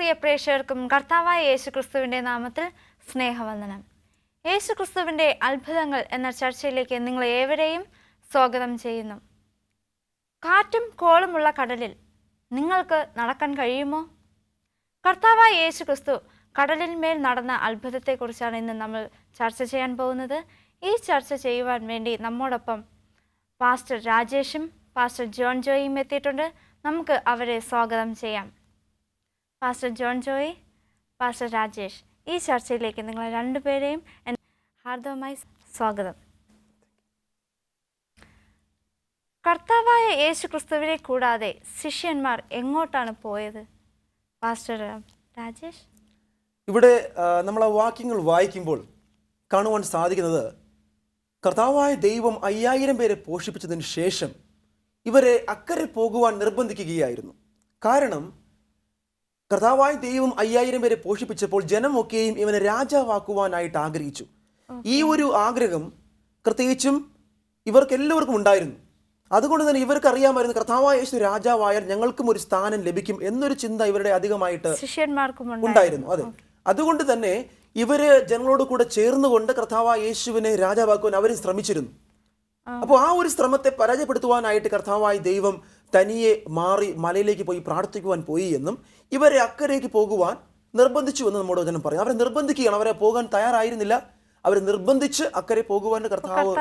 പ്രിയ പ്രേക്ഷകർക്കും കർത്താവായ യേശുക്രിസ്തുവിൻ്റെ നാമത്തിൽ സ്നേഹവന്ദനം. യേശുക്രിസ്തുവിൻ്റെ അത്ഭുതങ്ങൾ എന്ന ചർച്ചയിലേക്ക് നിങ്ങൾ ഏവരെയും സ്വാഗതം ചെയ്യുന്നു. കാറ്റും കോളുമുള്ള കടലിൽ നിങ്ങൾക്ക് നടക്കാൻ കഴിയുമോ? കർത്താവായ യേശുക്രിസ്തു കടലിന്മേൽ നടന്ന അത്ഭുതത്തെക്കുറിച്ചാണ് ഇന്ന് നമ്മൾ ചർച്ച ചെയ്യാൻ പോകുന്നത്. ഈ ചർച്ച ചെയ്യുവാൻ വേണ്ടി നമ്മോടൊപ്പം പാസ്റ്റർ രാജേഷും പാസ്റ്റർ ജോൺ ജോയിയും എത്തിയിട്ടുണ്ട്. നമുക്ക് അവരെ സ്വാഗതം ചെയ്യാം. Pastor John Joy, pastor Rajesh, ഈ ചർച്ചയിലേക്ക് നിങ്ങൾ രണ്ടുപേരെയും ഹാർദവമായി സ്വാഗതം. കർത്താവായ യേശു ക്രിസ്തുവിനെ കൂടാതെ ശിഷ്യന്മാർ എങ്ങോട്ടാണ് പോയത്? പാസ്റ്റർ രാജേഷ്. ഇവിടെ നമ്മൾ ആ വാക്യങ്ങൾ വായിക്കുമ്പോൾ കാണുവാൻ സാധിക്കുന്നത്, കർത്താവായ ദൈവം 5000 പേരെ പോഷിപ്പിച്ചതിന് ശേഷം ഇവരെ അക്കരെ പോകുവാൻ നിർബന്ധിക്കുകയായിരുന്നു. കാരണം കർത്താവായ ദൈവം 5000 പേരെ പോഷിപ്പിച്ചപ്പോൾ ജനമൊക്കെയും ഇവനെ രാജാവാക്കുവാനായിട്ട് ആഗ്രഹിച്ചു. ഈ ഒരു ആഗ്രഹം പ്രത്യേകിച്ചും ഇവർക്കെല്ലാവർക്കും ഉണ്ടായിരുന്നു. അതുകൊണ്ട് തന്നെ ഇവർക്ക് അറിയാമായിരുന്നു, കർത്താവായ യേശു രാജാവായാൽ ഞങ്ങൾക്കും ഒരു സ്ഥാനം ലഭിക്കും എന്നൊരു ചിന്ത ഇവരുടെ അധികമായിട്ട് ഉണ്ടായിരുന്നു. അതെ, അതുകൊണ്ട് തന്നെ ഇവര് ജനങ്ങളോട് കൂടെ ചേർന്നുകൊണ്ട് കർത്താവായ യേശുവിനെ രാജാവാക്കുവാൻ അവർ ശ്രമിച്ചിരുന്നു. അപ്പോൾ ആ ഒരു ശ്രമത്തെ പരാജയപ്പെടുത്തുവാനായിട്ട് കർത്താവായ ദൈവം തനിയെ മാറി മലയിലേക്ക് പോയി പ്രാർത്ഥിക്കുവാൻ പോയി എന്നും ഇവരെ അക്കരയ്ക്ക് പോകുവാൻ നിർബന്ധിച്ചു എന്ന് നമ്മുടെ വചനം പറയും. അവരെ നിർബന്ധിക്കുകയാണ്, അവരെ പോകാൻ തയ്യാറായിരുന്നില്ല. അവരെ നിർബന്ധിച്ച് അക്കരെ പോകുവാൻ കർത്താവ്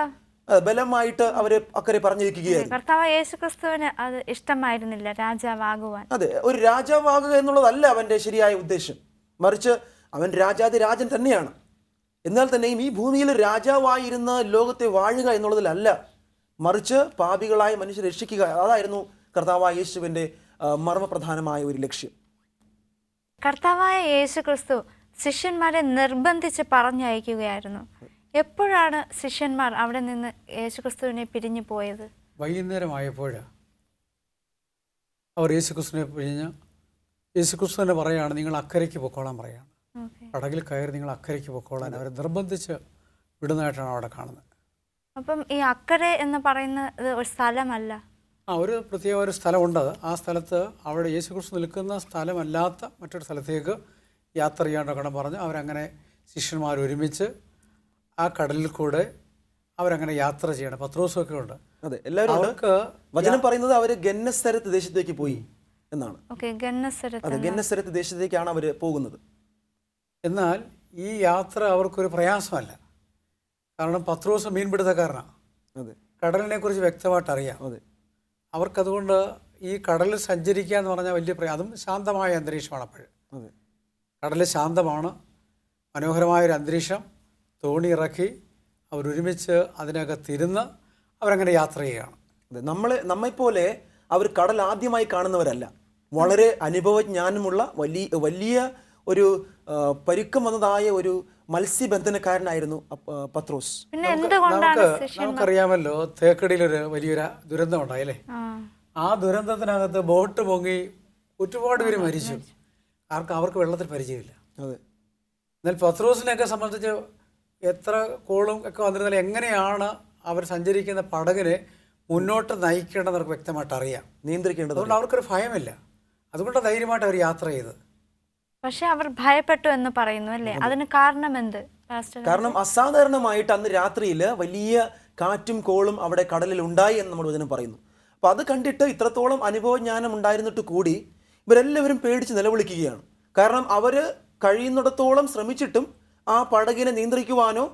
ബലമായിട്ട് അവരെ അക്കരെ പറഞ്ഞിരിക്കുകയായിരുന്നു. കർത്താവ് യേശുക്രിസ്തുവിന് അത് ഇഷ്ടമായിരുന്നില്ല രാജാവാകുവാൻ. അതെ, ഒരു രാജാവാകുക എന്നുള്ളതല്ല അവന്റെ ശരിയായ ഉദ്ദേശം, മറിച്ച് അവൻ രാജാതിരാജൻ തന്നെയാണ്. എന്നാൽ തന്നെയും ഈ ഭൂമിയിൽ രാജാവായിരുന്ന ലോകത്തെ വാഴുക എന്നുള്ളതിലല്ല, മറിച്ച് പാപികളായ മനുഷ്യരെ രക്ഷിക്കുക. അതായിരുന്നു കർത്താവായ യേശുവിൻ്റെ മർമ്മപ്രധാനമായ ഒരു ലക്ഷ്യം. കർത്താവായ യേശു ക്രിസ്തു ശിഷ്യന്മാരെ നിർബന്ധിച്ച് പറഞ്ഞയക്കുകയായിരുന്നു. എപ്പോഴാണ് ശിഷ്യന്മാർ അവിടെ നിന്ന് യേശുക്രിസ്തുവിനെ പിരിഞ്ഞു പോയത്? വൈകുന്നേരമായപ്പോൾ അവർ യേശുക്രിസ്തുവിനെ പിരിഞ്ഞ് യേശുക്രിസ്തുവിനെ പറയുകയാണ്, നിങ്ങൾ അക്കരയ്ക്ക് പൊക്കോളാൻ പറയുകയാണ്. പടകിൽ കയറി നിങ്ങൾ അക്കരയ്ക്ക് പൊക്കോളാൻ അവരെ നിർബന്ധിച്ച് വിടുന്നതായിട്ടാണ് അവിടെ കാണുന്നത്. അപ്പം ഈ അക്കരെ എന്ന് പറയുന്നത് ഒരു സ്ഥലമല്ല, ഒരു പ്രത്യേക ഒരു സ്ഥലമുണ്ട്. ആ സ്ഥലത്ത് അവിടെ യേശുക്രിസ്തു നിൽക്കുന്ന സ്ഥലമല്ലാത്ത മറ്റൊരു സ്ഥലത്തേക്ക് യാത്ര ചെയ്യാണ്ടൊക്കെ പറഞ്ഞ് അവരങ്ങനെ ശിഷ്യന്മാർ ഒരുമിച്ച് ആ കടലിൽ കൂടെ അവരങ്ങനെ യാത്ര ചെയ്യണം. പത്രോസൊക്കെ ഉണ്ട്. അതെ, എല്ലാവരും അവർക്ക് വചനം പറയുന്നത് അവർ ഗന്നസരത്ത് ദേശത്തേക്ക് പോയി എന്നാണ്. ഗന്നസരത്ത് ദേശത്തേക്കാണ് അവർ പോകുന്നത്. എന്നാൽ ഈ യാത്ര അവർക്കൊരു പ്രയാസമല്ല. കാരണം പത്രോസ് മീൻപിടുത്തക്കാരനാണ്. അതെ, കടലിനെ കുറിച്ച് വ്യക്തമായിട്ട് അറിയാം. അതെ, അവർക്കതുകൊണ്ട് ഈ കടലിൽ സഞ്ചരിക്കുക എന്ന് പറഞ്ഞാൽ വലിയ അതും ശാന്തമായ അന്തരീക്ഷമാണ്. അപ്പോൾ അതെ, കടൽ ശാന്തമാണ്, മനോഹരമായൊരു അന്തരീക്ഷം. തോണി ഇറക്കി അവരൊരുമിച്ച് അതിനകത്തിരുന്ന് അവരങ്ങനെ യാത്ര ചെയ്യുകയാണ്. അതെ, നമ്മെപ്പോലെ അവർ കടൽ ആദ്യമായി കാണുന്നവരല്ല. വളരെ അനുഭവജ്ഞാനമുള്ള വലിയ ഒരു പരുക്കം വന്നതായ ഒരു മത്സ്യബന്ധനക്കാരനായിരുന്നു പത്രോസ്. നമുക്കറിയാമല്ലോ, തേക്കടിയിലൊരു വലിയൊരു ദുരന്തം ഉണ്ടായില്ലേ? ആ ദുരന്തത്തിനകത്ത് ബോട്ട് പൊങ്ങി ഒരുപാട് പേര് മരിച്ചു. അവർക്ക് വെള്ളത്തിൽ പരിചയമില്ല. അതെ, എന്നാൽ പത്രോസിനെയൊക്കെ സംബന്ധിച്ച് എത്ര കോളും ഒക്കെ വന്നിരുന്നാലും എങ്ങനെയാണ് അവർ സഞ്ചരിക്കുന്ന പടകിനെ മുന്നോട്ട് നയിക്കേണ്ടത് അവർക്ക് വ്യക്തമായിട്ട് അറിയാം, നിയന്ത്രിക്കേണ്ടത്. അതുകൊണ്ട് അവർക്കൊരു ഭയമില്ല. അതുകൊണ്ട് ധൈര്യമായിട്ട് അവർ യാത്ര ചെയ്ത്. പക്ഷെ അവർ ഭയപ്പെട്ടു എന്ന് പറയുന്നു അല്ലേ? അതിന് കാരണം എന്ത്? കാരണം അസാധാരണമായിട്ട് അന്ന് രാത്രിയിൽ വലിയ കാറ്റും കോളും അവിടെ കടലിൽ ഉണ്ടായി എന്ന് നമ്മുടെ വചനം പറയുന്നു. അപ്പോൾ അത് കണ്ടിട്ട് ഇത്രത്തോളം അനുഭവജ്ഞാനം ഉണ്ടായിരുന്നിട്ട് കൂടി ഇവരെല്ലാവരും പേടിച്ച് നിലവിളിക്കുകയാണ്. കാരണം അവർ കഴിയുന്നിടത്തോളം ശ്രമിച്ചിട്ടും ആ പടകിനെ നിയന്ത്രിക്കുവാനോ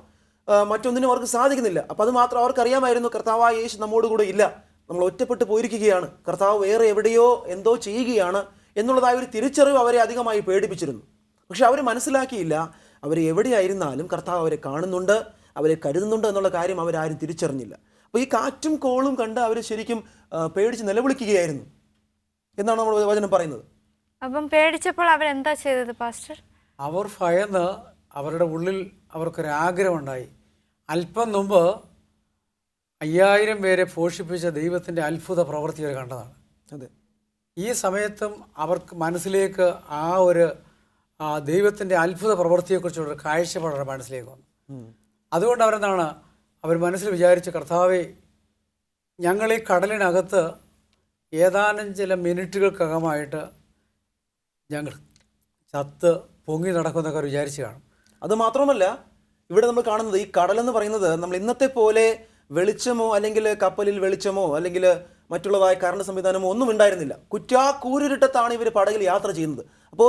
മറ്റൊന്നിനും അവർക്ക് സാധിക്കുന്നില്ല. അപ്പം അത് മാത്രം അവർക്കറിയാമായിരുന്നു, കർത്താവായ യേശു നമ്മോട് കൂടെ ഇല്ല, നമ്മൾ ഒറ്റപ്പെട്ട് പോയിരിക്കുകയാണ്, കർത്താവ് വേറെ എവിടെയോ എന്തോ ചെയ്യുകയാണ് എന്നുള്ളതായ ഒരു തിരിച്ചറിവ് അവരെ അധികമായി പേടിപ്പിച്ചിരുന്നു. പക്ഷെ അവർ മനസ്സിലാക്കിയില്ല, അവർ എവിടെയായിരുന്നാലും കർത്താവ് അവരെ കാണുന്നുണ്ട്, അവരെ കരുതുന്നുണ്ട് എന്നുള്ള കാര്യം അവരാരും തിരിച്ചറിഞ്ഞില്ല. അപ്പോൾ ഈ കാറ്റും കോളും കണ്ട് അവർ ശരിക്കും പേടിച്ച് നിലവിളിക്കുകയായിരുന്നു എന്നാണ് നമ്മൾ വചനം പറയുന്നത്. അപ്പം പേടിച്ചപ്പോൾ അവരെന്താ ചെയ്തത് പാസ്റ്റർ? അവർ ഭയന്ന് അവരുടെ ഉള്ളിൽ അവർക്കൊരാഗ്രഹമുണ്ടായി. അല്പം മുമ്പ് 5000 പേരെ പോഷിപ്പിച്ച ദൈവത്തിൻ്റെ അത്ഭുത പ്രവൃത്തി അവർ കണ്ടതാണ്. അതെ, ഈ സമയത്തും അവർക്ക് മനസ്സിലേക്ക് ആ ഒരു ദൈവത്തിൻ്റെ അത്ഭുത പ്രവൃത്തിയെക്കുറിച്ചുള്ളൊരു കാഴ്ചപ്പാട് മനസ്സിലേക്ക് വന്നു. അതുകൊണ്ട് അവർ മനസ്സിൽ വിചാരിച്ച, കർത്താവേ, ഞങ്ങൾ ഈ കടലിനകത്ത് ഏതാനും ചില മിനിറ്റുകൾക്കകമായിട്ട് ഞങ്ങൾ ചത്ത് പൊങ്ങി നടക്കുന്നൊക്കെ അവർ വിചാരിച്ച് കാണും. അത് മാത്രമല്ല, ഇവിടെ നമ്മൾ കാണുന്നത് ഈ കടലെന്ന് പറയുന്നത് നമ്മൾ ഇന്നത്തെ പോലെ വെളിച്ചമോ അല്ലെങ്കിൽ കപ്പലിൽ വെളിച്ചമോ അല്ലെങ്കിൽ മറ്റുള്ളതായ കറണ്ട് സംവിധാനമോ ഒന്നും ഉണ്ടായിരുന്നില്ല. കുറ്റാക്കൂരിട്ടത്താണ് ഇവർ പടകിൽ യാത്ര ചെയ്യുന്നത്. അപ്പോൾ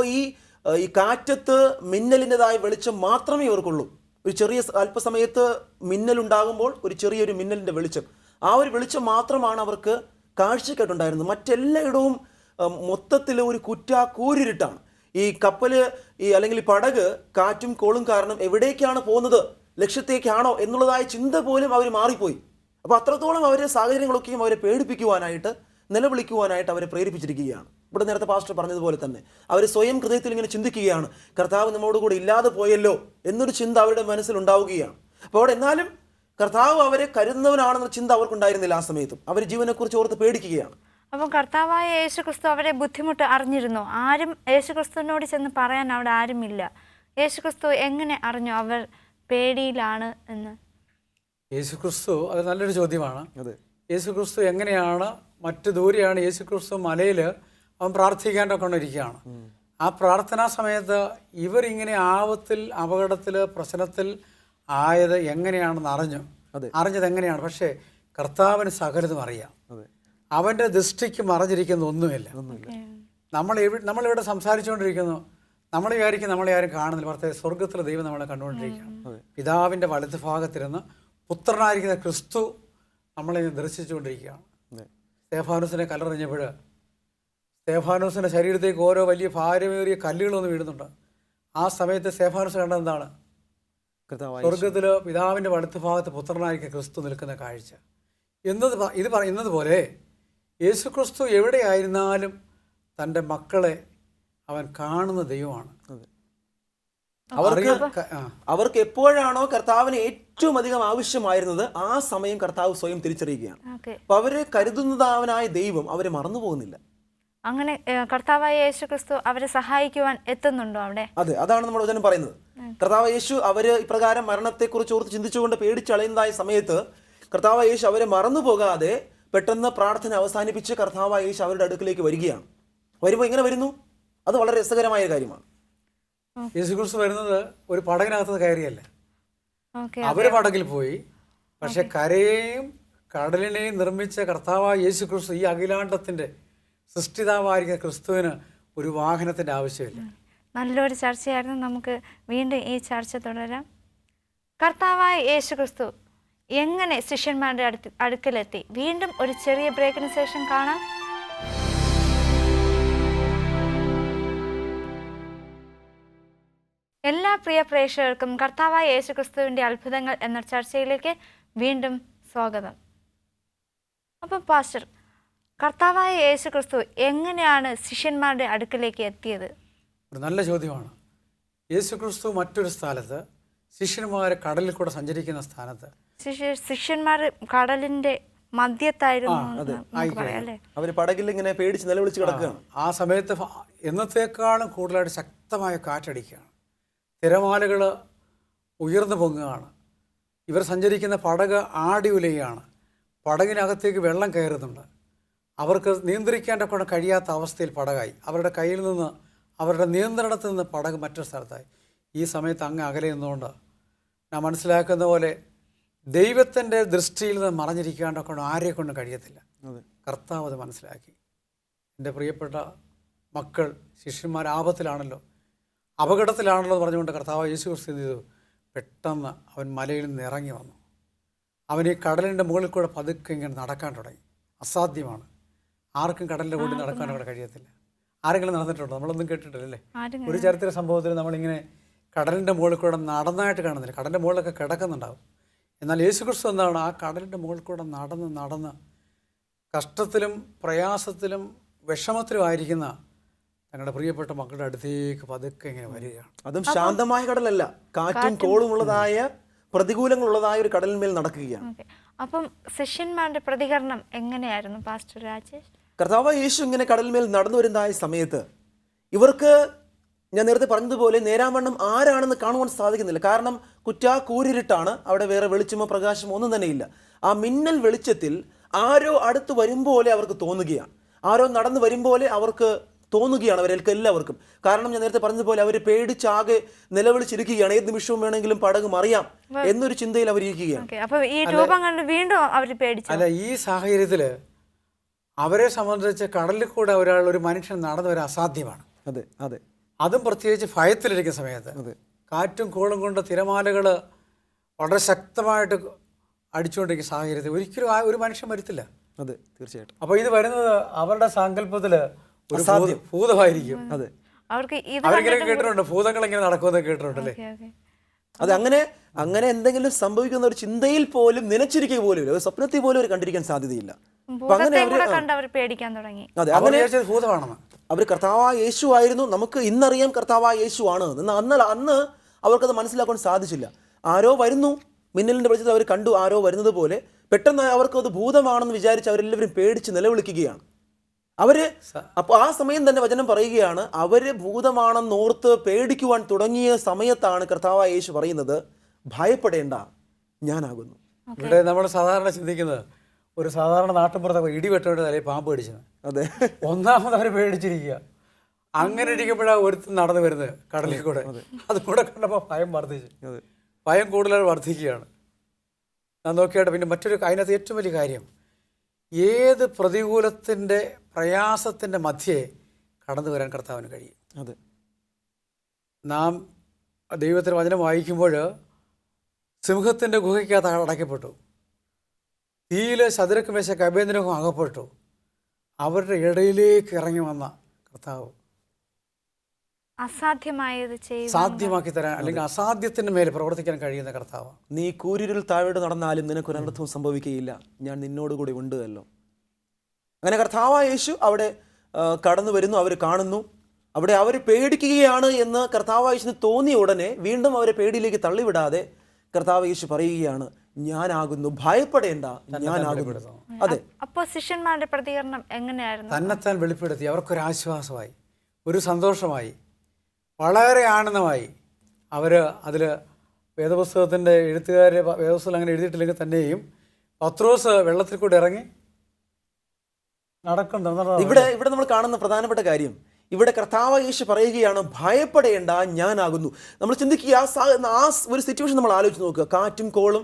ഈ കാറ്റത്ത് മിന്നലിൻ്റെതായ വെളിച്ചം മാത്രമേ ഇവർക്കുള്ളൂ. ഒരു ചെറിയ അല്പസമയത്ത് മിന്നലുണ്ടാകുമ്പോൾ ഒരു ചെറിയൊരു മിന്നലിൻ്റെ വെളിച്ചം, ആ ഒരു വെളിച്ചം മാത്രമാണ് അവർക്ക് കാഴ്ചക്കായിട്ടുണ്ടായിരുന്നത്. മറ്റെല്ലായിടവും മൊത്തത്തിൽ ഒരു കുറ്റാക്കൂരിട്ടാണ്. ഈ കപ്പല് അല്ലെങ്കിൽ ഈ പടക് കാറ്റും കോളും കാരണം എവിടേക്കാണ് പോകുന്നത്, ലക്ഷ്യത്തേക്കാണോ എന്നുള്ളതായ ചിന്ത പോലും അവർ മാറിപ്പോയി. അപ്പോൾ അത്രത്തോളം അവരെ സാഹചര്യങ്ങളൊക്കെയും അവരെ പേടിപ്പിക്കുവാനായിട്ട്, നിലവിളിക്കുവാനായിട്ട് അവരെ പ്രേരിപ്പിച്ചിരിക്കുകയാണ്. ഇവിടെ നേരത്തെ പാസ്റ്റർ പറഞ്ഞതുപോലെ തന്നെ അവർ സ്വയം ഹൃദയത്തിൽ ഇങ്ങനെ ചിന്തിക്കുകയാണ്, കർത്താവ് നമ്മോട് കൂടെ ഇല്ലാതെ പോയല്ലോ എന്നൊരു ചിന്ത അവരുടെ മനസ്സിലുണ്ടാവുകയാണ്. അപ്പോൾ അവിടെ എന്നാലും കർത്താവ് അവരെ കരുതുന്നവനാണെന്ന ചിന്ത അവർക്കുണ്ടായിരുന്നില്ല. ആ സമയത്തും അവർ ജീവനെക്കുറിച്ച് ഓർത്ത് പേടിക്കുകയാണ്. അപ്പം കർത്താവായ യേശുക്രിസ്തു അവരെ ബുദ്ധിമുട്ട് അറിഞ്ഞിരുന്നു. ആരും യേശുക്രിസ്തുവിനോട് ചെന്ന് പറയാൻ അവിടെ ആരുമില്ല. യേശുക്രിസ്തു എങ്ങനെ അറിഞ്ഞു അവർ പേടിയിലാണ് എന്ന്? യേശുക്രിസ്തു, അത് നല്ലൊരു ചോദ്യമാണ്. അതെ, യേശുക്രിസ്തു എങ്ങനെയാണ്, മറ്റു ദൂരെയാണ് യേശുക്രിസ്തു മലയിൽ അവൻ പ്രാർത്ഥിക്കാനൊക്കെ കൊണ്ടിരിക്കുകയാണ്. ആ പ്രാർത്ഥനാ സമയത്ത് ഇവരിങ്ങനെ ആപത്തിൽ, അപകടത്തിൽ, പ്രശ്നത്തിൽ ആയത് എങ്ങനെയാണെന്ന് അറിഞ്ഞത് എങ്ങനെയാണ്. പക്ഷേ കർത്താവിന് സകലതും അറിയാം. അവൻ്റെ ദൃഷ്ടിക്ക് മറഞ്ഞിരിക്കുന്ന ഒന്നുമില്ല. നമ്മളിവിടെ സംസാരിച്ചുകൊണ്ടിരിക്കുന്നു, നമ്മൾ വിചാരിക്കും നമ്മളെ ആരും കാണുന്നില്ല. പ്രത്യേക സ്വർഗത്തിലെ ദൈവം നമ്മളെ കണ്ടുകൊണ്ടിരിക്കുകയാണ്. പിതാവിൻ്റെ വലത് ഭാഗത്തിരുന്ന് പുത്രനായിരിക്കുന്ന ക്രിസ്തു നമ്മളെ ദർശിച്ചുകൊണ്ടിരിക്കുകയാണ്. സ്തേഫാനോസിനെ കല്ലെറിഞ്ഞപ്പോൾ സ്തേഫാനോസിൻ്റെ ശരീരത്തേക്ക് ഓരോ വലിയ ഭാരമേറിയ കല്ലുകളൊന്നും വീഴുന്നുണ്ട്. ആ സമയത്ത് സ്തേഫാനോസ് കണ്ടത് എന്താണ്? സ്വർഗത്തിൽ പിതാവിൻ്റെ വലത്ത് ഭാഗത്ത് പുത്രനായിരിക്കുന്ന ക്രിസ്തു നിൽക്കുന്ന കാഴ്ച. എന്നതുപോലെ യേശുക്രിസ്തു എവിടെയായിരുന്നാലും തൻ്റെ മക്കളെ അവൻ കാണുന്ന ദൈവമാണ്. അവർക്ക് എപ്പോഴാണോ കർത്താവിന് ഏറ്റവും അധികം ആവശ്യമായിരുന്നത് ആ സമയം കർത്താവ് സ്വയം തിരിച്ചറിയുകയാണ്. അപ്പൊ അവരെ കരുതുന്നതാവനായ ദൈവം അവരെ മറന്നു പോകുന്നില്ല. അങ്ങനെ കർത്താവായ യേശുക്രിസ്തു അവരെ സഹായിക്കുവാൻ എത്തുന്നുണ്ടോ അവിടെ? അതെ, അതാണ് നമ്മൾ വചനം പറയുന്നത്. കർത്താവ് യേശു അവര് ഇപ്രകാരം മരണത്തെക്കുറിച്ച് ഓർത്ത് ചിന്തിച്ചുകൊണ്ട് പേടിച്ചളയുന്നതായ സമയത്ത് കർത്താവ് യേശു അവരെ മറന്നു പോകാതെ പെട്ടെന്ന് പ്രാർത്ഥന അവസാനിപ്പിച്ച് കർത്താവ് യേശു അവരുടെ അടുക്കിലേക്ക് വരികയാണ്. വരുമ്പോൾ എങ്ങനെ വരുന്നു? അത് വളരെ രസകരമായ കാര്യമാണ്. യേശുക്രിസ്തു വരുന്നത് ഒരു പടകിനകത്ത് കയറിയല്ല. അവര് പടകിൽ പോയി. പക്ഷെ കരയെയും കടലിനെയും നിർമ്മിച്ച കർത്താവായ യേശുക്രിസ്തു, ഈ അഖിലാണ്ടത്തിന്റെ സൃഷ്ടിതാവായിരിക്കുന്ന ക്രിസ്തുവിന് ഒരു വാഹനത്തിന്റെ ആവശ്യമില്ല. നല്ലൊരു ചർച്ചയായിരുന്നു. നമുക്ക് വീണ്ടും ഈ ചർച്ച തുടരാം. കർത്താവായ യേശുക്രിസ്തു എങ്ങനെ ശിഷ്യന്മാരുടെ അടുക്കലെത്തി? വീണ്ടും ഒരു ചെറിയ ബ്രേക്കിന് ശേഷം കാണാം. എല്ലാ പ്രിയ പ്രേക്ഷകർക്കും കർത്താവായ യേശുക്രിസ്തുവിൻ്റെ അത്ഭുതങ്ങൾ എന്ന ചർച്ചയിലേക്ക് വീണ്ടും സ്വാഗതം. അപ്പം പാസ്റ്റർ, കർത്താവായ യേശുക്രിസ്തു എങ്ങനെയാണ് ശിഷ്യന്മാരുടെ അടുക്കലേക്ക് എത്തിയത്? ഒരു നല്ല ചോദ്യമാണ്. യേശുക്രിസ്തു മറ്റൊരു സ്ഥലത്ത് ശിഷ്യന്മാർ കടലിൽ കൂടെ സഞ്ചരിക്കുന്ന സ്ഥാനത്ത് ശിഷ്യന്മാർ കടലിന്റെ മധ്യത്തായിരുന്നു അവര് പടകിൽ ഇങ്ങനെ പേടിച്ച് നിലവിളിച്ച് കിടക്കുകയാണ്. ആ സമയത്ത് എന്നത്തേക്കാളും കൂടുതലായിട്ട് ശക്തമായ കാറ്റടിക്കുകയാണ്. തിരമാലകൾ ഉയർന്നു പൊങ്ങുകയാണ്. ഇവർ സഞ്ചരിക്കുന്ന പടക് ആടി ഉലയുകയാണ്. പടകിനകത്തേക്ക് വെള്ളം കയറുന്നുണ്ട്. അവർക്ക് നിയന്ത്രിക്കാൻ കൊണ്ട് കഴിയാത്ത അവസ്ഥയിൽ പടകായി. അവരുടെ കയ്യിൽ നിന്ന്, അവരുടെ നിയന്ത്രണത്തിൽ നിന്ന് പടക് മറ്റൊരു സ്ഥലത്തായി. ഈ സമയത്ത് അങ്ങ് അകലെ നിന്നുകൊണ്ട് ഞാൻ മനസ്സിലാക്കുന്ന പോലെ ദൈവത്തിൻ്റെ ദൃഷ്ടിയിൽ നിന്ന് മറഞ്ഞിരിക്കാണ്ടൊക്കെ ആരെ കൊണ്ടും കഴിയത്തില്ല. കർത്താവ് അത് മനസ്സിലാക്കി. എൻ്റെ പ്രിയപ്പെട്ട മക്കൾ, ശിഷ്യന്മാർ ആപത്തിലാണല്ലോ, അപകടത്തിലാണല്ലോ എന്ന് പറഞ്ഞുകൊണ്ട് കർത്താവ് യേശുക്രിസ്തു എന്ത് ചെയ്തു? പെട്ടെന്ന് അവൻ മലയിൽ നിന്ന് ഇറങ്ങി വന്നു. അവൻ ഈ കടലിൻ്റെ മുകളിൽ കൂടെ പതുക്കെ ഇങ്ങനെ നടക്കാൻ തുടങ്ങി. അസാധ്യമാണ്. ആർക്കും കടലിൻ്റെ കൂടി നടക്കാൻ അവിടെ കഴിയത്തില്ല. ആരെങ്കിലും നടന്നിട്ടുണ്ടോ? നമ്മളൊന്നും കേട്ടിട്ടില്ലല്ലേ? ഒരു ചരിത്ര സംഭവത്തിൽ നമ്മളിങ്ങനെ കടലിൻ്റെ മുകളിൽ കൂടെ നടന്നായിട്ട് കാണുന്നില്ല. കടലിൻ്റെ മുകളിലൊക്കെ കിടക്കുന്നുണ്ടാവും. എന്നാൽ യേശുക്രിസ്തു എന്താണ്? ആ കടലിൻ്റെ മുകളിൽ കൂടെ നടന്ന് കഷ്ടത്തിലും പ്രയാസത്തിലും വിഷമത്തിലും ആയിരിക്കുന്ന തങ്ങളുടെ പ്രിയപ്പെട്ട മക്കളുടെ അടുത്തേക്ക് പതുക്കെ ഇങ്ങനെ വരികയാണ്. അതും ശാന്തമായ കടലല്ല, കാറ്റും കോളും ഉള്ളതായ, പ്രതികൂലങ്ങളുള്ളതായ ഒരു കടലിന്മേൽ നടക്കുകയാണ്. അപ്പം ശിഷ്യന്മാരുടെ പ്രതികരണം എങ്ങനെയായിരുന്നു പാസ്റ്റർ രാജേഷ്? കർത്താവ് യേശു ഇങ്ങനെ കടലിന്മേൽ നടന്നു വരുന്നതായ സമയത്ത് ഇവർക്ക്, ഞാൻ നേരത്തെ പറഞ്ഞതുപോലെ, നേരാവണ്ണം ആരാണെന്ന് കാണുവാൻ സാധിക്കുന്നില്ല. കാരണം കുറ്റാക്കൂരിട്ടാണ്. അവിടെ വേറെ വെളിച്ചമോ പ്രകാശമോ ഒന്നും തന്നെയില്ല. ആ മിന്നൽ വെളിച്ചത്തിൽ ആരോ അടുത്ത് വരും പോലെ അവർക്ക് തോന്നുകയാണ്. ആരോ നടന്നു വരും പോലെ അവർക്ക് തോന്നുകയാണ് അവർക്ക് എല്ലാവർക്കും. കാരണം ഞാൻ നേരത്തെ പറഞ്ഞതുപോലെ അവർ പേടിച്ചാകെ നിലവിളിച്ചിരിക്കുകയാണ്. ഏത് നിമിഷവും വേണമെങ്കിലും പടക് മറിയാം എന്നൊരു ചിന്തയിൽ അവരിയ്ക്കുകയാണ്. അപ്പൊ ഈ രൂപം കണ്ട് വീണ്ടും അവർ പേടിച്ചു. അല്ല, ഈ സാഹചര്യത്തിൽ അവരെ സംബന്ധിച്ച് കടലിൽ കൂടെ ഒരു മനുഷ്യൻ നടന്നു വരാൻ അസാധ്യമാണ്. അതെ അതെ, അതും പ്രത്യേകിച്ച് ഭയത്തിലിരിക്കുന്ന സമയത്ത്. അതെ, കാറ്റും കോളും കൊണ്ട് തിരമാലകൾ വളരെ ശക്തമായിട്ട് അടിച്ചുകൊണ്ടിരിക്കുന്ന സാഹചര്യത്തിൽ ഒരിക്കലും ഒരു മനുഷ്യൻ വരത്തില്ല. അതെ, തീർച്ചയായിട്ടും. അപ്പോൾ ഇത് വരുന്നത് അവരുടെ സങ്കല്പത്തിൽ ഒരു ഭൂതമായിരിക്കും. അതെ, അവർക്ക് അവരിങ്ങനെ കേട്ടിട്ടുണ്ട്, ഭൂതങ്ങൾ ഇങ്ങനെ നടക്കുമെന്ന് കേട്ടിട്ടുണ്ടല്ലേ. അത് അങ്ങനെ എന്തെങ്കിലും സംഭവിക്കുന്ന ഒരു ചിന്തയിൽ പോലും നനച്ചിരിക്കുക പോലും ഇല്ല, ഒരു സ്വപ്നത്തിൽ പോലും അവർ കണ്ടിരിക്കാൻ സാധ്യതയില്ല. പേടിക്കാൻ തുടങ്ങി. അതെ, അങ്ങനെ ഭൂതമാണെന്ന് അവർ കർത്താവായ യേശു ആയിരുന്നു, നമുക്ക് ഇന്നറിയാം കർത്താവായ യേശു ആണ് എന്ന്. അന്ന് അവർക്കത് മനസ്സിലാക്കാൻ സാധിച്ചില്ല. ആരോ വരുന്നു, മിന്നലിന്റെ വെളിച്ചത്തിൽ അവർ കണ്ടു ആരോ വരുന്നത് പോലെ. പെട്ടെന്ന് അവർക്കത് ഭൂതമാണെന്ന് വിചാരിച്ച് അവരെല്ലാവരും പേടിച്ച് നിലവിളിക്കുകയാണ്. അപ്പോൾ ആ സമയം തന്നെ വചനം പറയുകയാണ്, അവര് ഭൂതമാണെന്നോർത്ത് പേടിക്കുവാൻ തുടങ്ങിയ സമയത്താണ് കർത്താവായ യേശു പറയുന്നത്, ഭയപ്പെടേണ്ട, ഞാനാകുന്നു. ഇവിടെ നമ്മൾ സാധാരണ ചിന്തിക്കുന്നത് ഒരു സാധാരണ നാട്ടിൻപുറത്ത് ഇടിവെട്ടോണ്ട് തലയിൽ പാമ്പ് പിടിച്ചത്. അതെ, ഒന്നാമത് അവർ പേടിച്ചിരിക്കുക. അങ്ങനെ ഇരിക്കുമ്പോഴാണ് ഒരുത്തും നടന്നു വരുന്നത് കടലിൽ കൂടെ. അത് കൂടെ കണ്ടപ്പോൾ ഭയം വർദ്ധിച്ചു, ഭയം കൂടുതൽ വർദ്ധിക്കുകയാണ്. ഞാൻ നോക്കിയായിട്ട് പിന്നെ അതിനകത്ത് ഏറ്റവും വലിയ കാര്യം, ഏത് പ്രതികൂലത്തിൻ്റെ പ്രയാസത്തിൻ്റെ മധ്യേ കടന്നു വരാൻ കർത്താവിന് കഴിയും. അതെ, നാം ദൈവത്തിൻ്റെ വചനം വായിക്കുമ്പോൾ സിംഹത്തിൻ്റെ ഗുഹയ്ക്കകത്ത് അടയ്ക്കപ്പെട്ടു, തീയിൽ ശദ്രക്ക് മേശക്ക് അബേദ്നെഗോ അകപ്പെട്ടു. അവരുടെ ഇടയിലേക്ക് ഇറങ്ങി വന്ന കർത്താവ് അസാധ്യമായത് സാധ്യമാക്കി തരാൻ, അല്ലെങ്കിൽ അസാധ്യത്തിന് മേലെ പ്രവർത്തിക്കാൻ കഴിയുന്ന കർത്താവ്. നീ കൂരിരുൾ താഴോട്ട് നടന്നാലും നിനക്കൊരു അനർത്ഥവും സംഭവിക്കുകയില്ല, ഞാൻ നിന്നോടുകൂടി ഉണ്ടല്ലോ. അങ്ങനെ കർത്താവായ യേശു അവിടെ കടന്നു വരുന്നു, അവർ കാണുന്നു. അവിടെ അവർ പേടിക്കുകയാണ് എന്ന് കർത്താവായ യേശുവിന് തോന്നിയ ഉടനെ വീണ്ടും അവരെ പേടിയിലേക്ക് തള്ളിവിടാതെ കർത്താവ് യേശു പറയുകയാണ്, ഞാനാകുന്നു, ഭയപ്പെടേണ്ട, ഞാനാകുന്നു. അതെ, അപ്പോൾ ശിഷ്യന്മാരുടെ പ്രതികരണം എങ്ങനെയായിരുന്നു? തന്നെത്താൻ വെളിപ്പെടുത്തി അവർക്കൊരാശ്വാസമായി, ഒരു സന്തോഷമായി, വളരെ ആനന്ദമായി. അവർ അതിൽ വേദപുസ്തകത്തിൻ്റെ എഴുത്തുകാർ വേദപുസ്തകം അങ്ങനെ എഴുതിയിട്ടില്ലെങ്കിൽ തന്നെയും പത്രോസ് വെള്ളത്തിൽ കൂടെ ഇറങ്ങി നടക്കുന്നു. ഇവിടെ നമ്മൾ കാണുന്ന പ്രധാനപ്പെട്ട കാര്യം, ഇവിടെ കർത്താവ് യേശു പറയുകയാണ്, ഭയപ്പെടേണ്ട, ഞാനാകുന്നു. നമ്മൾ ചിന്തിക്കുക, ആ ഒരു സിറ്റുവേഷൻ നമ്മൾ ആലോചിച്ച് നോക്കുക. കാറ്റും കോളും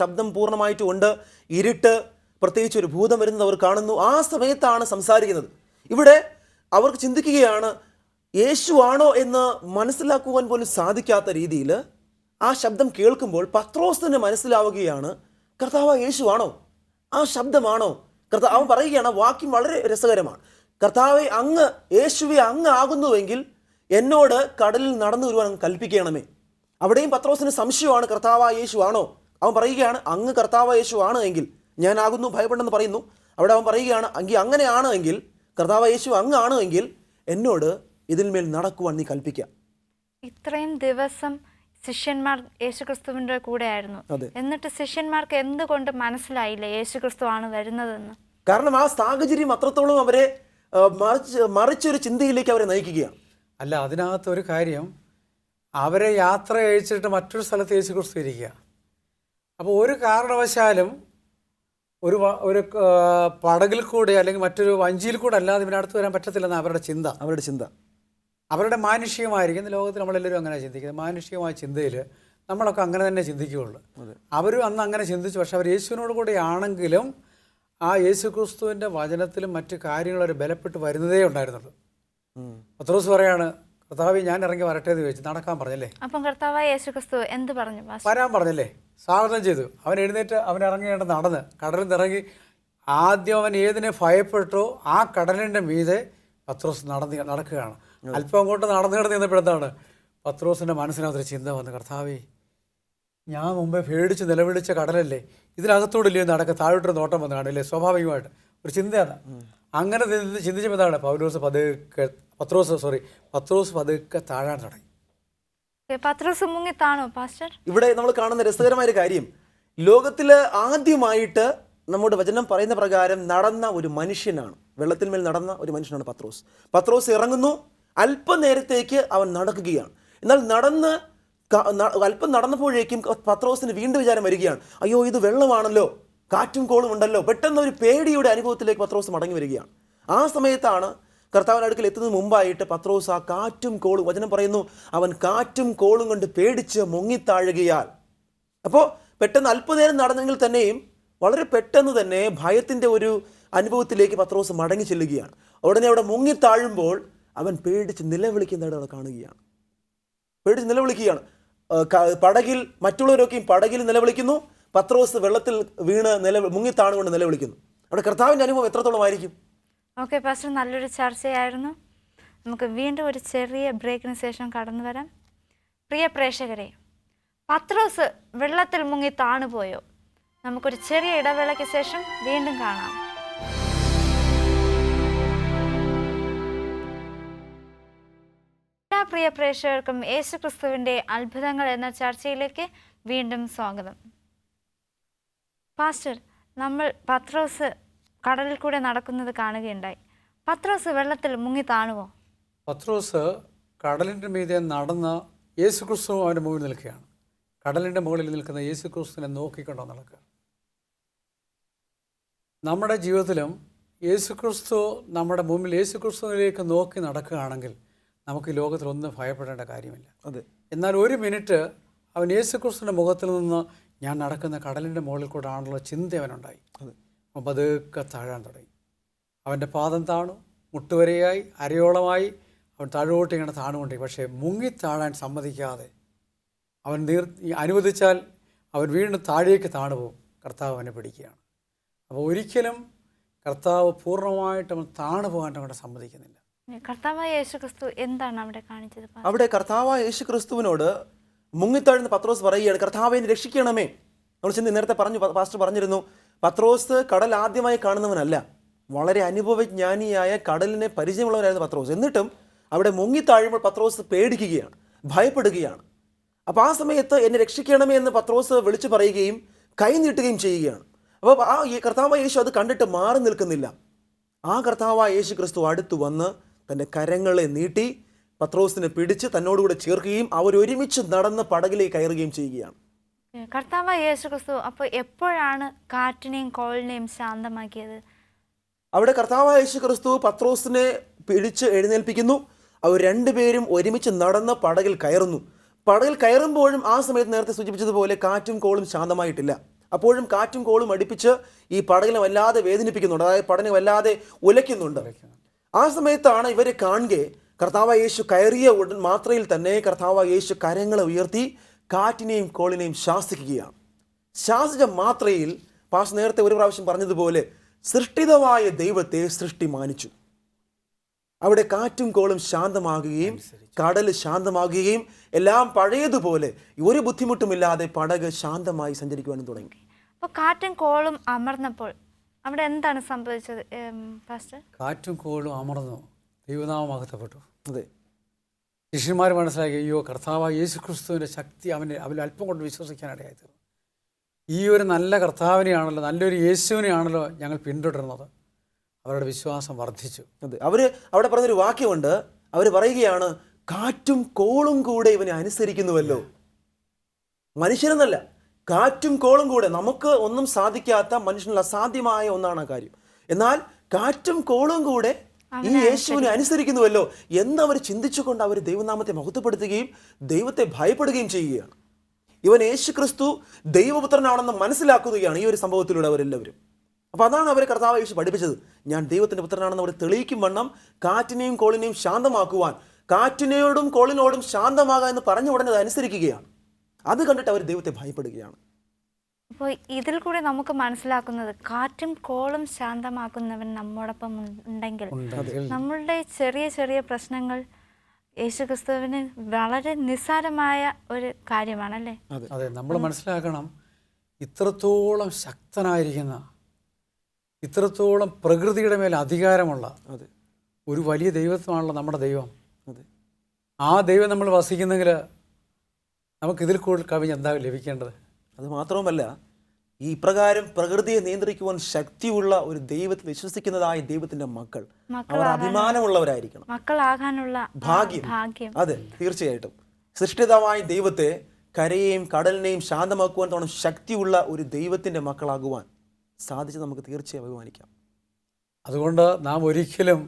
ശബ്ദം പൂർണ്ണമായിട്ടും ഉണ്ട്, ഇരുട്ട്, പ്രത്യേകിച്ച് ഒരു ഭൂതം വരുന്നത് അവർ കാണുന്നു. ആ സമയത്താണ് സംസാരിക്കുന്നത്. ഇവിടെ അവർക്ക് ചിന്തിക്കുകയാണ്, യേശു ആണോ എന്ന് മനസ്സിലാക്കുവാൻ പോലും സാധിക്കാത്ത രീതിയിൽ ആ ശബ്ദം കേൾക്കുമ്പോൾ പത്രോസിന് മനസ്സിലാവുകയാണ്, കർത്താവ് യേശു ആണോ, ആ ശബ്ദമാണോ കർത്താവ്. അവൻ പറയുകയാണ്, വാക്യം വളരെ രസകരമാണ്, കർത്താവെ അങ്ങ്, യേശുവെ അങ്ങ് ആകുന്നുവെങ്കിൽ എന്നോട് കടലിൽ നടന്നു വരുവാൻ അങ്ങ് കൽപ്പിക്കണമേ. അവിടെയും പത്രോസിന് സംശയമാണ്, കർത്താവായ യേശു ആണോ. അവൻ പറയുകയാണ്, അങ്ങ് കർത്താവായ യേശു ആണ് എങ്കിൽ ഞാനാകുന്നു, ഭയപ്പെടെന്ന് പറയുന്നു. അവിടെ അവൻ പറയുകയാണ്, അങ്ങനെയാണ് എങ്കിൽ, കർത്താവായ യേശു അങ്ങ് ആണ് എങ്കിൽ എന്നോട് ഇതിന്മേൽ നടക്കുവാൻ നീ കൽപ്പിക്കാം. ഇത്രയും ദിവസം ശിഷ്യന്മാർ യേശുക്രിസ്തുവിൻ്റെ കൂടെ ആയിരുന്നു, എന്നിട്ട് ശിഷ്യന്മാർക്ക് എന്തുകൊണ്ട് മനസ്സിലായില്ല യേശുക്രിസ്തു ആണ് വരുന്നതെന്ന്? കാരണം ആ സാഹചര്യം അത്രത്തോളം അവരെ മറിച്ചൊരു ചിന്തയിലേക്ക് അവരെ നയിക്കുകയാണ്. അല്ല, അതിനകത്ത് ഒരു കാര്യം, അവരെ യാത്ര അയച്ചിട്ട് മറ്റൊരു സ്ഥലത്ത് യേശുക്രിസ്തു ഇരിക്കുക. അപ്പോൾ ഒരു കാരണവശാലും ഒരു പടകിൽ കൂടെ അല്ലെങ്കിൽ മറ്റൊരു വഞ്ചിയിൽ കൂടെ അല്ലാതെ ഇവനടുത്ത് വരാൻ പറ്റത്തില്ലെന്ന് അവരുടെ ചിന്ത. അവരുടെ മാനുഷികമായിരിക്കും. ലോകത്തിൽ നമ്മളെല്ലാവരും അങ്ങനെ ചിന്തിക്കുന്നത്. മാനുഷികമായ ചിന്തയിൽ നമ്മളൊക്കെ അങ്ങനെ തന്നെ ചിന്തിക്കുകയുള്ളൂ. അവരും അന്ന് അങ്ങനെ ചിന്തിച്ചു. പക്ഷെ അവർ യേശുവിനോട് കൂടെ ആണെങ്കിലും ആ യേശുക്രിസ്തുവിൻ്റെ വചനത്തിലും മറ്റു കാര്യങ്ങളും അവർ ബലപ്പെട്ട് വരുന്നതേ ഉണ്ടായിരുന്നുള്ളൂ. പത്രോസ് പറയാണ്, കർത്താവേ ഞാൻ ഇറങ്ങി വരട്ടെ എന്ന് ചോദിച്ചു. നടക്കാൻ പറഞ്ഞല്ലേ. അപ്പം കർത്താവായ യേശുക്രിസ്തു എന്ത് പറഞ്ഞു? വരാൻ പറഞ്ഞല്ലേ, സ്വാഗതം ചെയ്തു. അവൻ എഴുന്നേറ്റ് അവൻ ഇറങ്ങിയിട്ട് നടന്ന് കടലിൽ നിന്നിറങ്ങി. ആദ്യം അവൻ ഏതിനെ ഭയപ്പെട്ടോ ആ കടലിൻ്റെ മീതെ പത്രോസ് നടക്കുകയാണ്. അല്പം അങ്ങോട്ട് നടന്നു നിന്നപ്പോഴത്താണ് പത്രോസിൻ്റെ മനസ്സിനകത്തൊരു ചിന്ത വന്ന്, കർത്താവേ ഞാൻ മുമ്പേ പേടിച്ച് നിലവിളിച്ച കടലല്ലേ, ഇതിനകത്തോടില്ലേ നടക്കുക, താഴോട്ടൊരു നോട്ടം വന്ന് കാണില്ലേ, സ്വാഭാവികമായിട്ട് ഒരു ചിന്തയാണ്. അങ്ങനെ ചിന്തിച്ചപ്പോൾ എന്താണ്, പത്രോസ് പതുക്കെ താഴാൻ തുടങ്ങി. പത്രോസ് മുങ്ങിത്താണോ പാസ്റ്റർ? ഇവിടെ നമ്മൾ കാണുന്ന രസകരമായ ഒരു കാര്യം, ലോകത്തില് ആദ്യമായിട്ട് നമ്മുടെ വചനം പറയുന്ന പ്രകാരം നടന്ന ഒരു മനുഷ്യനാണ്, വെള്ളത്തിന്മേൽ നടന്ന ഒരു മനുഷ്യനാണ് പത്രോസ് ഇറങ്ങുന്നു. അല്പനേരത്തേക്ക് അവൻ നടക്കുകയാണ്. എന്നാൽ അല്പം നടന്നപ്പോഴേക്കും പത്രോസിന് വീണ്ടും വിചാരം വരികയാണ്, അയ്യോ ഇത് വെള്ളമാണല്ലോ, കാറ്റും കോളും ഉണ്ടല്ലോ. പെട്ടെന്ന് ഒരു പേടിയുടെ അനുഭവത്തിലേക്ക് പത്രോസ് മടങ്ങി വരികയാണ്. ആ സമയത്താണ് കർത്താവിൻ്റെ അടുക്കൽ എത്തുന്നതിന് മുമ്പായിട്ട് പത്രോസ് ആ കാറ്റും കോളും, വചനം പറയുന്നു, അവൻ കാറ്റും കോളും കൊണ്ട് പേടിച്ച് മുങ്ങിത്താഴുകയാൽ. അപ്പോൾ പെട്ടെന്ന് അല്പനേരം നടന്നെങ്കിൽ തന്നെയും വളരെ പെട്ടെന്ന് തന്നെ ഭയത്തിൻ്റെ ഒരു അനുഭവത്തിലേക്ക് പത്രോസ് മടങ്ങി ചെല്ലുകയാണ്. ഉടനെ അവിടെ മുങ്ങിത്താഴുമ്പോൾ അവൻ പേടിച്ച് നിലവിളിക്കുന്നതായിട്ട് അവിടെ കാണുകയാണ്. പേടിച്ച് നിലവിളിക്കുകയാണ്. പടകിൽ മറ്റുള്ളവരൊക്കെയും പടകിൽ നിലവിളിക്കുന്നു, പത്രോസ് വെള്ളത്തിൽ വീണ് മുങ്ങിത്താണുകൊണ്ട് നിലവിളിക്കുന്നു. അവിടെ കർത്താവിൻ്റെ അനുഭവം എത്രത്തോളമായിരിക്കും? ഓക്കെ പാസ്റ്റർ, നല്ലൊരു ചർച്ചയായിരുന്നു. നമുക്ക് വീണ്ടും ഒരു ചെറിയ ബ്രേക്കിന് ശേഷം കടന്നു വരാം. പ്രിയ പ്രേക്ഷകരെ, പത്രോസ് വെള്ളത്തിൽ മുങ്ങി താണുപോയോ? നമുക്കൊരു ചെറിയ ഇടവേളയ്ക്ക് ശേഷം വീണ്ടും കാണാം. എല്ലാ പ്രിയ പ്രേക്ഷകർക്കും യേശുക്രിസ്തുവിൻ്റെ അത്ഭുതങ്ങൾ എന്ന ചർച്ചയിലേക്ക് വീണ്ടും സ്വാഗതം. പാസ്റ്റർ, നമ്മൾ പത്രോസ് കടലിൽ കൂടെ നടക്കുന്നത് കാണുകയുണ്ടായി. പത്രോസ് വെള്ളത്തിൽ മുങ്ങി താണുവോ? പത്രോസ് കടലിൻ്റെ മീതെ നടന്ന് യേശുക്രിസ്തു അവൻ്റെ മുകളിൽ നിൽക്കുകയാണ്. കടലിൻ്റെ മുകളിൽ നിൽക്കുന്ന യേശുക്രിസ്തുവിനെ നോക്കിക്കൊണ്ടോ നടക്കുക. നമ്മുടെ ജീവിതത്തിലും യേശുക്രിസ്തു നമ്മുടെ മുമ്പിൽ യേശുക്രിസ്തുവിലേക്ക് നോക്കി നടക്കുകയാണെങ്കിൽ നമുക്ക് ഈ ലോകത്തിലൊന്നും ഭയപ്പെടേണ്ട കാര്യമില്ല. അതെ. എന്നാൽ ഒരു മിനിറ്റ് അവൻ യേശുക്രിസ്തുവിൻ്റെ മുഖത്തിൽ നിന്ന് ഞാൻ നടക്കുന്ന കടലിൻ്റെ മുകളിൽ കൂടെ ആണല്ലോ ചിന്ത അവനുണ്ടായി. അപ്പോൾ പതുക്കെ താഴാൻ തുടങ്ങി. അവൻ്റെ പാദം താണു, മുട്ടുവരെയായി, അരയോളമായി അവൻ താഴോട്ട് ഇങ്ങനെ താണുകൊണ്ടേ. പക്ഷേ മുങ്ങിത്താഴാൻ സമ്മതിക്കാതെ അവൻ അനുവദിച്ചാൽ അവൻ വീണ്ടും താഴേക്ക് താണുപോകും. കർത്താവ് അവനെ പിടിക്കുകയാണ്. അപ്പോൾ ഒരിക്കലും കർത്താവ് പൂർണ്ണമായിട്ട് അവൻ താണു പോകാൻ അവനെ സമ്മതിക്കുന്നില്ല. കർത്താവായ യേശുക്രിസ്തു എന്താണ് അവിടെ കാണിച്ചത്? അവിടെ കർത്താവായ യേശുക്രിസ്തുവിനോട് മുങ്ങിത്താഴുന്ന പത്രോസ് പറയുകയാണ്, കർത്താവെ എന്നെ രക്ഷിക്കണമേ. നമ്മൾ ചെന്ന് നേരത്തെ പാസ്റ്റർ പറഞ്ഞിരുന്നു, പത്രോസ് കടൽ ആദ്യമായി കാണുന്നവനല്ല, വളരെ അനുഭവജ്ഞാനിയായ കടലിനെ പരിചയമുള്ളവനായിരുന്നു പത്രോസ്. എന്നിട്ടും അവിടെ മുങ്ങിത്താഴുമ്പോൾ പത്രോസ് പേടിക്കുകയാണ്, ഭയപ്പെടുകയാണ്. അപ്പോൾ ആ സമയത്ത് എന്നെ രക്ഷിക്കണമേ എന്ന് പത്രോസ് വിളിച്ചു പറയുകയും കൈ നീട്ടുകയും ചെയ്യുകയാണ്. അപ്പോൾ ആ കർത്താവായ യേശു അത് കണ്ടിട്ട് മാറി നിൽക്കുന്നില്ല. ആ കർത്താവായ യേശു ക്രിസ്തു അടുത്ത് വന്ന് തൻ്റെ കരങ്ങളെ നീട്ടി പത്രോസിനെ പിടിച്ച് തന്നോടുകൂടെ ചേർക്കുകയും അവരൊരുമിച്ച് നടന്ന് പടകിലേക്ക് കയറുകയും ചെയ്യുകയാണ്. കർത്താവായ യേശുക്രിസ്തു അപ്പോൾ എപ്പോഴാണ് കാറ്റിനെയും കോളിനെയും ശാന്തമാക്കിയത്? അവിടെ കർത്താവായ യേശു ക്രിസ്തു പത്രോസിനെ പിടിച്ച് എഴുന്നേൽപ്പിക്കുന്നു. അവർ രണ്ടുപേരും ഒരുമിച്ച് നടന്ന് പടകിൽ കയറുന്നു. പടകിൽ കയറുമ്പോഴും ആ സമയത്ത് നേരത്തെ സൂചിപ്പിച്ചതുപോലെ കാറ്റും കോളും ശാന്തമായിട്ടില്ല. അപ്പോഴും കാറ്റും കോളും അടുപ്പിച്ച് ഈ പടകിനെ വല്ലാതെ വേദനിപ്പിക്കുന്നുണ്ട്, അതായത് പടകിനെ വല്ലാതെ ഉലയ്ക്കുന്നുണ്ട്. ആ സമയത്താണ് ഇവരെ കാണുക കർത്താവായ യേശു കയറിയ ഉടൻ മാത്രയിൽ തന്നെ കർത്താവായ യേശു കരങ്ങളെ ഉയർത്തി കാറ്റിനെയും കോളിനെയും ശാസിക്കുകയാണ്. ശാസിച്ച മാത്രയിൽ പാസ് നേരത്തെ ഒരു പ്രാവശ്യം പറഞ്ഞതുപോലെ സൃഷ്ടിതമായ ദൈവത്തെ സൃഷ്ടി മാനിച്ചു. അവിടെ കാറ്റും കോളും ശാന്തമാകുകയും കടൽ ശാന്തമാകുകയും എല്ലാം പഴയതുപോലെ ഒരു ബുദ്ധിമുട്ടുമില്ലാതെ പടക് ശാന്തമായി സഞ്ചരിക്കുവാനും തുടങ്ങി. അപ്പോൾ കാറ്റും കോളും അമർന്നപ്പോൾ അവിടെ എന്താണ് സംഭവിച്ചത് പാസ്റ്റർ? കാറ്റും കോളും അമർന്നു, ദൈവനാമം മഹത്വപ്പെട്ടു. അതെ. ശിഷ്യന്മാർ മനസ്സിലാക്കി, അയ്യോ കർത്താവായ യേശു ക്രിസ്തുവിൻ്റെ ശക്തി അവരിൽ അല്പം കൊണ്ട് വിശ്വസിക്കാനിടയായി തീർന്നു. ഈ ഒരു നല്ല കർത്താവിനെയാണല്ലോ, നല്ലൊരു യേശുവിനെയാണല്ലോ ഞങ്ങൾ പിന്തുടരുന്നത്. അവരുടെ വിശ്വാസം വർദ്ധിച്ചു. അതെ. അവിടെ പറഞ്ഞൊരു വാക്യമുണ്ട്. അവർ പറയുകയാണ്, കാറ്റും കോളും കൂടെ ഇവനെ അനുസരിക്കുന്നുവല്ലോ. മനുഷ്യരെന്നല്ല, കാറ്റും കോളും കൂടെ. നമുക്ക് ഒന്നും സാധിക്കാത്ത, മനുഷ്യനിൽ അസാധ്യമായ ഒന്നാണ് ആ കാര്യം. എന്നാൽ കാറ്റും കോളും കൂടെ ഈ യേശുവിനെ അനുസരിക്കുന്നുവല്ലോ എന്നവർ ചിന്തിച്ചുകൊണ്ട് അവർ ദൈവനാമത്തെ മഹത്വപ്പെടുത്തുകയും ദൈവത്തെ ഭയപ്പെടുകയും ചെയ്യുകയാണ്. ഇവൻ യേശു ക്രിസ്തു ദൈവപുത്രനാണെന്ന് മനസ്സിലാക്കുകയാണ് ഈ ഒരു സംഭവത്തിലൂടെ അവരെല്ലാവരും. അപ്പോൾ അതാണ് അവരെ കർത്താവ് യേശു പഠിപ്പിച്ചത്. ഞാൻ ദൈവത്തിൻ്റെ പുത്രനാണെന്ന് അവർ തെളിയിക്കും വണ്ണം കാറ്റിനെയും കോളിനെയും ശാന്തമാക്കുവാൻ, കാറ്റിനോടും കോളിനോടും ശാന്തമാകാം എന്ന് പറഞ്ഞ ഉടനെ അത് അനുസരിക്കുകയാണ്. അത് കണ്ടിട്ട് അവർ ദൈവത്തെ ഭയപ്പെടുകയാണ്. അപ്പോൾ ഇതിൽ കൂടെ നമുക്ക് മനസ്സിലാക്കുന്നത്, കാറ്റും കോളും ശാന്തമാക്കുന്നവൻ നമ്മോടൊപ്പം ഉണ്ടെങ്കിൽ നമ്മളുടെ ചെറിയ ചെറിയ പ്രശ്നങ്ങൾ യേശുക്രിസ്തുവിന് വളരെ നിസ്സാരമായ ഒരു കാര്യമാണല്ലേ? അതെ, നമ്മൾ മനസ്സിലാക്കണം, ഇത്രത്തോളം ശക്തനായിരിക്കുന്ന, ഇത്രത്തോളം പ്രകൃതിയുടെ മേൽ അധികാരമുള്ള ഒരു വലിയ ദൈവത്വമാണല്ലോ നമ്മുടെ ദൈവം. ആ ദൈവം നമ്മൾ വസിക്കുന്നെങ്കിൽ നമുക്കിതിൽ കൂടുതൽ കവിഞ്ഞ് എന്താ ലഭിക്കേണ്ടത്? അത് മാത്രവുമല്ല, ഈ പ്രകാരം പ്രകൃതിയെ നിയന്ത്രിക്കുവാൻ ശക്തിയുള്ള ഒരു ദൈവത്തിൽ വിശ്വസിക്കുന്നതായ ദൈവത്തിന്റെ മക്കൾ അവർ അഭിമാനമുള്ളവരായിരിക്കണം. മക്കളാകാനുള്ള ഭാഗ്യം. അതെ, തീർച്ചയായിട്ടും. സൃഷ്ടിതാവായ ദൈവത്തെ കരയെയും കടലിനെയും ശാന്തമാക്കുവാൻ തോന്നും ശക്തിയുള്ള ഒരു ദൈവത്തിന്റെ മക്കളാകുവാൻ സാധിച്ച് നമുക്ക് തീർച്ചയായും അഭിമാനിക്കാം. അതുകൊണ്ട് നാം ഒരിക്കലും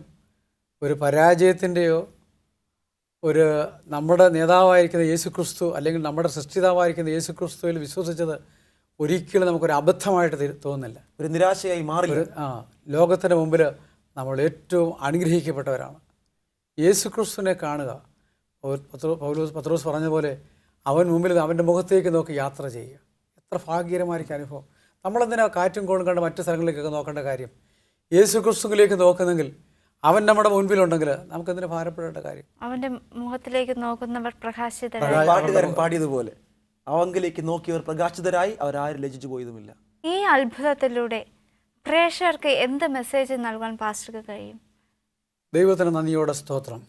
ഒരു പരാജയത്തിൻ്റെയോ ഒരു നമ്മുടെ നേതാവായിരിക്കുന്ന യേശുക്രിസ്തു അല്ലെങ്കിൽ നമ്മുടെ സൃഷ്ടിതാവായിരിക്കുന്ന യേശുക്രിസ്തുവിൽ വിശ്വസിച്ചത് ഒരിക്കലും നമുക്കൊരു അബദ്ധമായിട്ട് തോന്നുന്നില്ല. ഒരു നിരാശയായി മാറില്ല. ലോകത്തിൻ്റെ മുമ്പിൽ നമ്മൾ ഏറ്റവും അനുഗ്രഹിക്കപ്പെട്ടവരാണ്. യേശുക്രിസ്തുവിനെ കാണുക. പത്രോസ് പറഞ്ഞ പോലെ അവൻ മുമ്പിൽ അവൻ്റെ മുഖത്തേക്ക് നോക്കി യാത്ര ചെയ്യുക. എത്ര ഭാഗ്യകരമായിരിക്കും അനുഭവം. നമ്മളെന്തിനാ കാറ്റും കോളും കണ്ട് മറ്റു സ്ഥലങ്ങളിലേക്കൊക്കെ നോക്കേണ്ട കാര്യം? യേശുക്രിസ്തുവിലേക്ക് നോക്കുന്നെങ്കിൽ അവൻ നമ്മുടെ മുൻപിലുണ്ടെങ്കിൽ നമുക്കെന്തിനു ഭാരപ്പെടേണ്ട കാര്യം? അവന്റെ മുഖത്തിലേക്ക് നോക്കുന്നവർ പ്രകാശിതരായി. പാട്ടുകാരൻ പാടിയതുപോലെ അവങ്കിലേക്ക് നോക്കിയവർ പ്രകാശിതരായി, അവരാരും ലജ്ജിച്ചു പോയതുമില്ല. ഈ അത്ഭുതത്തിലൂടെ പ്രേക്ഷകർക്ക് എന്ത് മെസ്സേജ് നൽകാൻ പാസ്റ്റർക്ക് കഴിയും? ദൈവത്തിന് നന്ദിയോടെ സ്തോത്രം.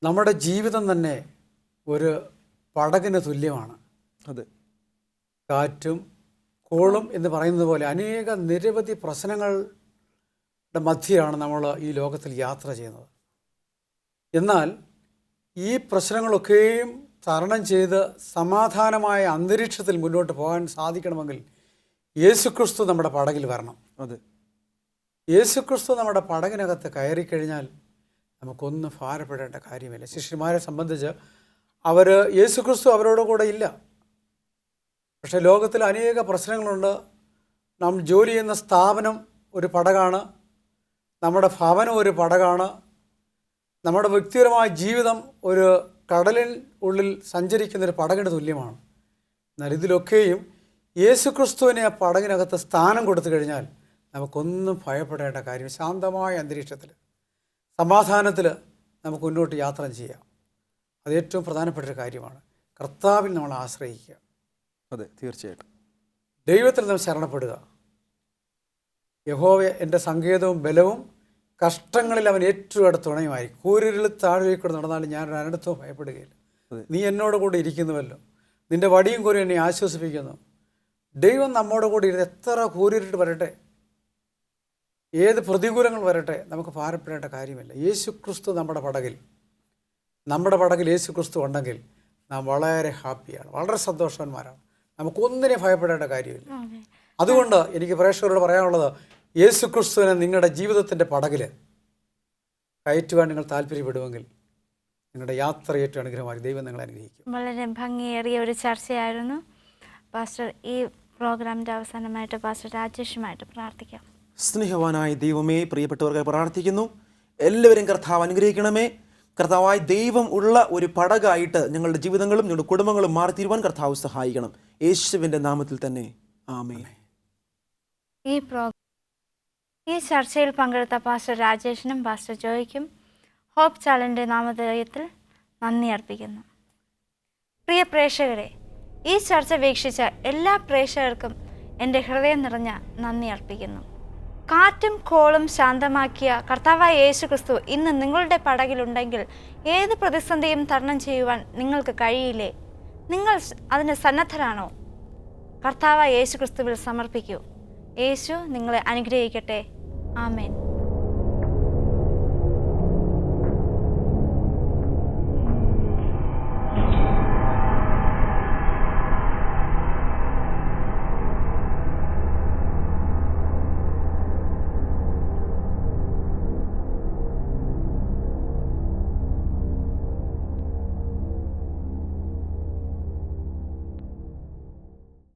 നമ്മുടെ ജീവിതം തന്നെ ഒരു പടകിന് തുല്യമാണ്. അതെ, കാറ്റും കോളും എന്ന് പറയുന്നത് പോലെ നിരവധി പ്രശ്നങ്ങളുടെ മധ്യയാണ് നമ്മൾ ഈ ലോകത്തിൽ യാത്ര ചെയ്യുന്നത്. എന്നാൽ ഈ പ്രശ്നങ്ങളൊക്കെയും തരണം ചെയ്ത് സമാധാനമായ അന്തരീക്ഷത്തിൽ മുന്നോട്ട് പോകാൻ സാധിക്കണമെങ്കിൽ യേശുക്രിസ്തു നമ്മുടെ പടകിൽ വരണം. അതെ, യേശുക്രിസ്തു നമ്മുടെ പടകിനകത്ത് കയറിക്കഴിഞ്ഞാൽ നമുക്കൊന്നും ഭാരപ്പെടേണ്ട കാര്യമില്ല. ശിഷ്യന്മാരെ സംബന്ധിച്ച് യേശുക്രിസ്തു അവരോട് കൂടെ ഇല്ല. പക്ഷേ ലോകത്തിൽ അനേക പ്രശ്നങ്ങളുണ്ട്. നാം ജോലി ചെയ്യുന്ന സ്ഥാപനം ഒരു പടകാണ്, നമ്മുടെ ഭവനം ഒരു പടകാണ്, നമ്മുടെ വ്യക്തിപരമായ ജീവിതം ഒരു കടലിൻ ഉള്ളിൽ സഞ്ചരിക്കുന്നൊരു പടകിന് തുല്യമാണ്. എന്നാൽ ഇതിലൊക്കെയും യേശുക്രിസ്തുവിനെ ആ പടകിനകത്ത് സ്ഥാനം കൊടുത്തു കഴിഞ്ഞാൽ നമുക്കൊന്നും ഭയപ്പെടേണ്ട കാര്യം. ശാന്തമായ അന്തരീക്ഷത്തിൽ സമാധാനത്തിൽ നമുക്ക് മുന്നോട്ട് യാത്ര ചെയ്യാം. അത് ഏറ്റവും പ്രധാനപ്പെട്ടൊരു കാര്യമാണ്. കർത്താവിൽ നമ്മൾ ആശ്രയിക്കുക. അതെ, തീർച്ചയായിട്ടും ദൈവത്തിൽ നാം ശരണപ്പെടുക. യഹോവ എൻ്റെ സങ്കേതവും ബലവും, കഷ്ടങ്ങളിൽ അവൻ ഏറ്റവും അടുത്ത തുണയുമായിരിക്കും. കൂരിരുളിൽ താഴേക്കൂടെ നടന്നാലും ഞാനൊരു അനർത്ഥവും ഭയപ്പെടുകയില്ല. നീ എന്നോട് കൂടി ഇരിക്കുന്നുവല്ലോ, നിൻ്റെ വടിയും കോരും എന്നെ ആശ്വസിപ്പിക്കുന്നു. ദൈവം നമ്മോട് കൂടി ഇരുന്ന് എത്ര കൂരിരുട്ട് വരട്ടെ, ഏത് പ്രതികൂലങ്ങൾ വരട്ടെ, നമുക്ക് ഭാരപ്പെടേണ്ട കാര്യമില്ല. യേശുക്രിസ്തു നമ്മുടെ പടകിൽ യേശുക്രിസ്തു ഉണ്ടെങ്കിൽ നാം വളരെ ഹാപ്പിയാണ്, വളരെ സന്തോഷവാന്മാരാണ്. നമുക്കൊന്നിനെ ഭയപ്പെടേണ്ട കാര്യമില്ല. അതുകൊണ്ട് എനിക്ക് പ്രേക്ഷകരോട് പറയാനുള്ളത്, യേശുക്രിസ്തുവിനെ നിങ്ങളുടെ ജീവിതത്തിൻ്റെ പടകിൽ കയറ്റുവാൻ നിങ്ങൾ താല്പര്യപ്പെടുമെങ്കിൽ നിങ്ങളുടെ യാത്ര ഏറ്റവും അനുഗ്രഹമായി ദൈവം നിങ്ങളെ അനുഗ്രഹിക്കും. വളരെ ഭംഗിയേറിയ ഒരു ചർച്ചയായിരുന്നു പാസ്റ്റർ. ഈ പ്രോഗ്രാമിൻ്റെ അവസാനമായിട്ട് പാസ്റ്റർ രാജേഷുമായിട്ട് പ്രാർത്ഥിക്കാം. സ്നേഹവാനായ ദൈവമേ, പ്രിയപ്പെട്ടവർക്ക് പ്രാർത്ഥിക്കുന്നു, എല്ലാവരും കർത്താവ് അനുഗ്രഹിക്കണമേ. കർത്താവായ ദൈവം ഉള്ള ഒരു പടകായിട്ട് ഞങ്ങളുടെ ജീവിതങ്ങളും ഞങ്ങളുടെ കുടുംബങ്ങളും മാറിത്തീരുവാൻ കർത്താവ് സഹായിക്കണം. യേശുവിൻ്റെ നാമത്തിൽ തന്നെ ആമേൻ. ഈ ചർച്ചയിൽ പങ്കെടുത്ത പാസ്റ്റർ രാജേഷിനും പാസ്റ്റർ ജോയ്ക്കും ഹോപ്പ് ചാനലിൻ്റെ നാമധേയത്തിൽ നന്ദി അർപ്പിക്കുന്നു. പ്രിയ പ്രേക്ഷകരെ, ഈ ചർച്ച വീക്ഷിച്ച എല്ലാ പ്രേക്ഷകർക്കും എൻ്റെ ഹൃദയം നിറഞ്ഞ നന്ദി അർപ്പിക്കുന്നു. കാറ്റും കോളും ശാന്തമാക്കിയ കർത്താവായ യേശുക്രിസ്തു ഇന്ന് നിങ്ങളുടെ പടകിലുണ്ടെങ്കിൽ ഏത് പ്രതിസന്ധിയും തരണം ചെയ്യുവാൻ നിങ്ങൾക്ക് കഴിയില്ലേ? നിങ്ങൾ അതിന് സന്നദ്ധരാണോ? കർത്താവായ യേശുക്രിസ്തുവിൽ സമർപ്പിക്കൂ. യേശു നിങ്ങളെ അനുഗ്രഹിക്കട്ടെ. ആമേൻ.